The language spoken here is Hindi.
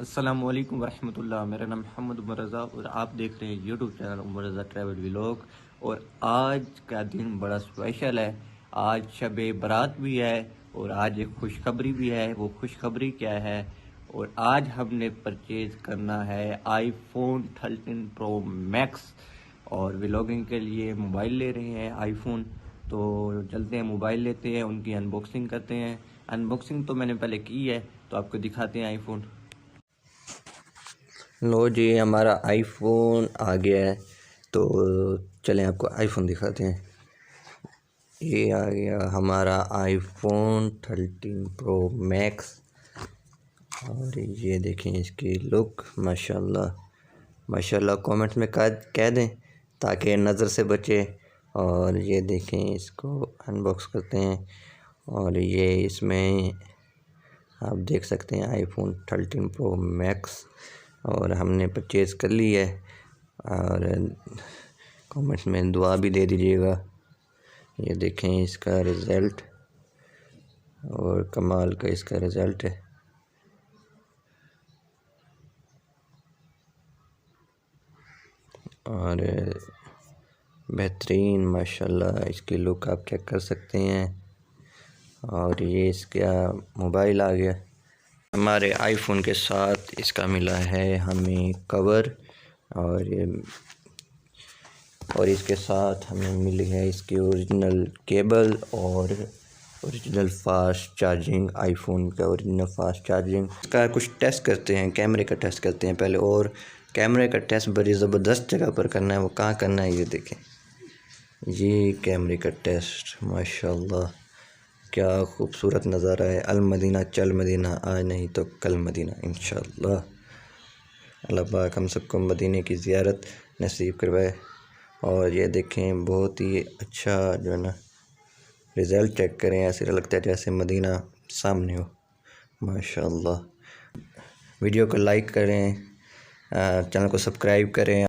अस्सलाम वालेकुम वरहमतुल्लाह। मेरा नाम मोहम्मद उमर रज़ा और आप देख रहे हैं यूट्यूब चैनल उमर रज़ा ट्रैवल व्लॉग। और आज का दिन बड़ा स्पेशल है। आज शब बारात भी है और आज एक खुशखबरी भी है। वो खुशखबरी क्या है? और आज हमने परचेज़ करना है आईफोन 13 प्रो मैक्स और व्लॉगिंग के लिए मोबाइल ले रहे हैं आईफोन। तो चलते हैं मोबाइल लेते हैं, उनकी अनबॉक्सिंग करते हैं। अनबॉक्सिंग तो मैंने पहले की है, तो आपको दिखाते हैं आईफोन। लो जी, हमारा आईफोन आ गया है। तो चलें आपको आईफोन दिखाते हैं। ये आ गया हमारा आईफोन 13 प्रो मैक्स और ये देखें इसकी लुक। माशाल्लाह माशाल्लाह, कमेंट में कह दें ताकि नज़र से बचे। और ये देखें, इसको अनबॉक्स करते हैं और ये इसमें आप देख सकते हैं आईफोन 13 प्रो मैक्स और हमने परचेज़ कर ली है। और कमेंट में दुआ भी दे दीजिएगा। ये देखें इसका रिज़ल्ट, और कमाल का इसका रिज़ल्ट है। और बेहतरीन माशाल्लाह इसकी लुक आप चेक कर सकते हैं। और ये इसका मोबाइल आ गया। हमारे आईफोन के साथ इसका मिला है हमें कवर और इसके साथ हमें मिली है इसकी ओरिजिनल केबल और ओरिजिनल फास्ट चार्जिंग। आईफोन का ओरिजिनल फास्ट चार्जिंग का कुछ टेस्ट करते हैं, कैमरे का टेस्ट करते हैं पहले। और कैमरे का टेस्ट बड़ी ज़बरदस्त जगह पर करना है। वो कहाँ करना है ये देखें, ये कैमरे का टेस्ट। माशाल्लाह क्या खूबसूरत नज़ारा है। अल मदीना चल मदीना, आज नहीं तो कल मदीना इंशाअल्लाह। अल्लाह पाक हम सबको मदीने की ज़ियारत नसीब करवाए। और ये देखें, बहुत ही अच्छा जो है ना रिज़ल्ट चेक करें, ऐसे लगता है जैसे मदीना सामने हो। माशाअल्लाह। वीडियो को लाइक करें, चैनल को सब्सक्राइब करें।